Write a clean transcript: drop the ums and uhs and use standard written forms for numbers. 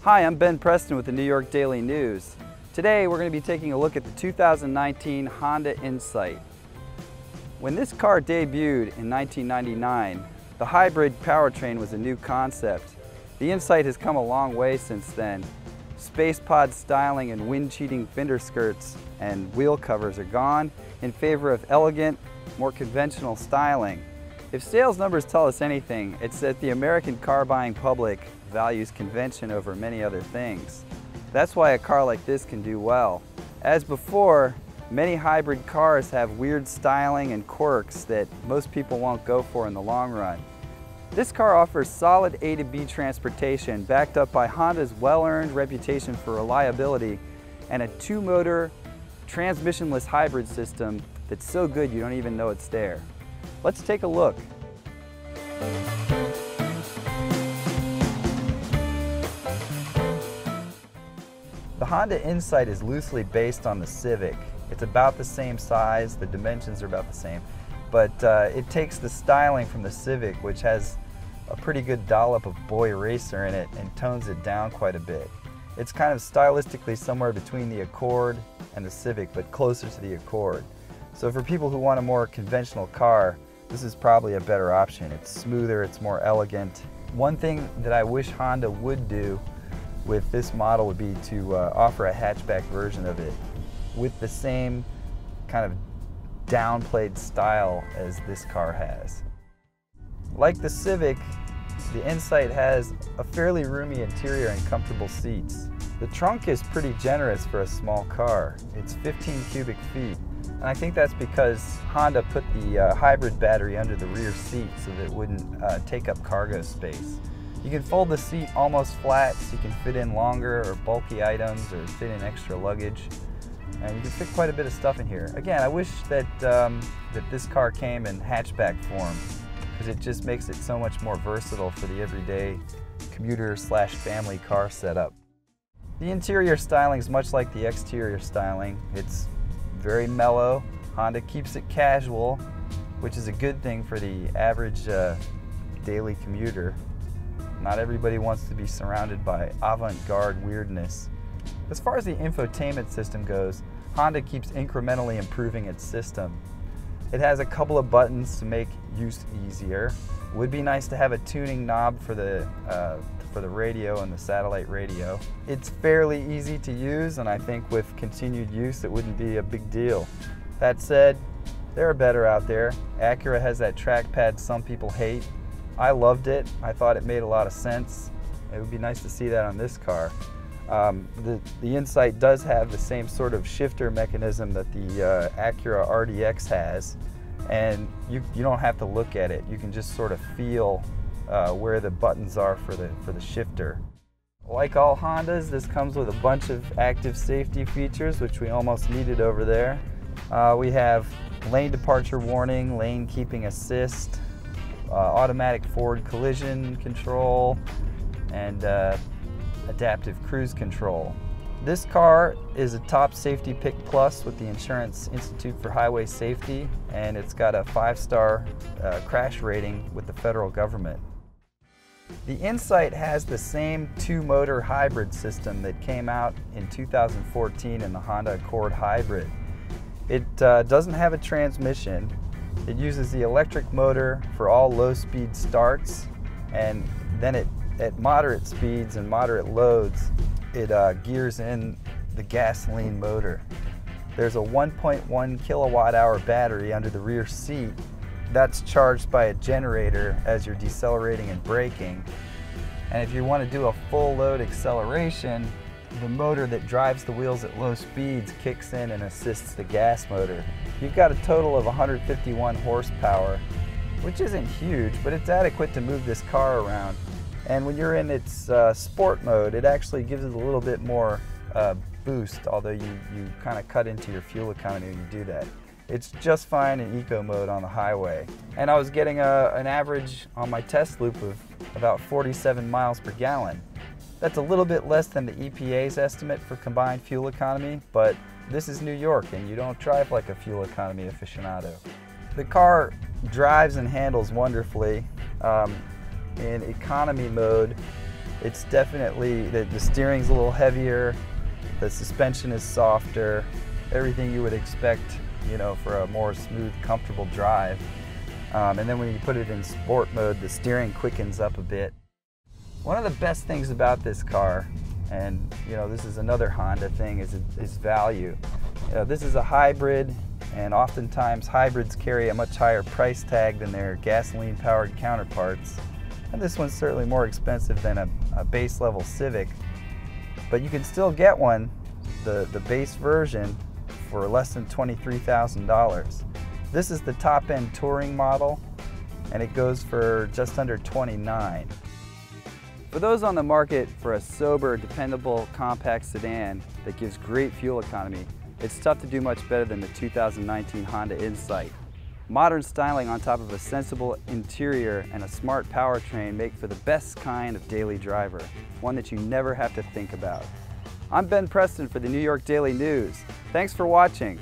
Hi, I'm Ben Preston with the New York Daily News. Today we're going to be taking a look at the 2019 Honda Insight. When this car debuted in 1999, the hybrid powertrain was a new concept. The Insight has come a long way since then. Space pod styling and wind-cheating fender skirts and wheel covers are gone in favor of elegant, more conventional styling. If sales numbers tell us anything, it's that the American car-buying public values convention over many other things. That's why a car like this can do well. As before, many hybrid cars have weird styling and quirks that most people won't go for in the long run. This car offers solid A to B transportation backed up by Honda's well-earned reputation for reliability and a two-motor, transmissionless hybrid system that's so good you don't even know it's there. Let's take a look. The Honda Insight is loosely based on the Civic. It's about the same size, the dimensions are about the same, but it takes the styling from the Civic, which has a pretty good dollop of boy racer in it, and tones it down quite a bit. It's kind of stylistically somewhere between the Accord and the Civic, but closer to the Accord. So for people who want a more conventional car, this is probably a better option. It's smoother, it's more elegant. One thing that I wish Honda would do with this model would be to offer a hatchback version of it with the same kind of downplayed style as this car has. Like the Civic, the Insight has a fairly roomy interior and comfortable seats. The trunk is pretty generous for a small car. It's 15 cubic feet, and I think that's because Honda put the hybrid battery under the rear seat so that it wouldn't take up cargo space. You can fold the seat almost flat so you can fit in longer or bulky items or fit in extra luggage. And you can fit quite a bit of stuff in here. Again, I wish that, that this car came in hatchback form, because it just makes it so much more versatile for the everyday commuter/family car setup. The interior styling is much like the exterior styling. It's very mellow. Honda keeps it casual, which is a good thing for the average daily commuter. Not everybody wants to be surrounded by avant-garde weirdness. As far as the infotainment system goes, Honda keeps incrementally improving its system. It has a couple of buttons to make use easier. It would be nice to have a tuning knob for the radio and the satellite radio. It's fairly easy to use, and I think with continued use it wouldn't be a big deal. That said, there are better out there. Acura has that trackpad some people hate. I loved it. I thought it made a lot of sense. It would be nice to see that on this car. The Insight does have the same sort of shifter mechanism that the Acura RDX has, and you don't have to look at it. You can just sort of feel where the buttons are for the shifter. Like all Hondas, this comes with a bunch of active safety features, which we almost needed over there. We have lane departure warning, lane keeping assist, automatic forward collision control, and adaptive cruise control. This car is a top safety pick plus with the Insurance Institute for Highway Safety, and it's got a 5-star crash rating with the federal government. The Insight has the same two-motor hybrid system that came out in 2014 in the Honda Accord Hybrid. It doesn't have a transmission. It uses the electric motor for all low-speed starts, and then at moderate speeds and moderate loads, it gears in the gasoline motor. There's a 1.1 kilowatt-hour battery under the rear seat. That's charged by a generator as you're decelerating and braking. And if you want to do a full load acceleration, the motor that drives the wheels at low speeds kicks in and assists the gas motor. You've got a total of 151 horsepower, which isn't huge, but it's adequate to move this car around. And when you're in its sport mode, it actually gives it a little bit more boost, although you kind of cut into your fuel economy when you do that. It's just fine in eco mode on the highway. And I was getting an average on my test loop of about 47 miles per gallon. That's a little bit less than the EPA's estimate for combined fuel economy, but this is New York and you don't drive like a fuel economy aficionado. The car drives and handles wonderfully. In economy mode, It's definitely, the steering's a little heavier, the suspension is softer, everything you would expect, you know, for a more smooth, comfortable drive. And then when you put it in sport mode, the steering quickens up a bit. One of the best things about this car, and you know, this is another Honda thing, is value. This is a hybrid, and oftentimes hybrids carry a much higher price tag than their gasoline-powered counterparts. And this one's certainly more expensive than a base level Civic, but you can still get one, the base version, for less than $23,000. This is the top-end touring model, and it goes for just under $29,000. For those on the market for a sober, dependable, compact sedan that gives great fuel economy, it's tough to do much better than the 2019 Honda Insight. Modern styling on top of a sensible interior and a smart powertrain make for the best kind of daily driver, one that you never have to think about. I'm Ben Preston for the New York Daily News. Thanks for watching.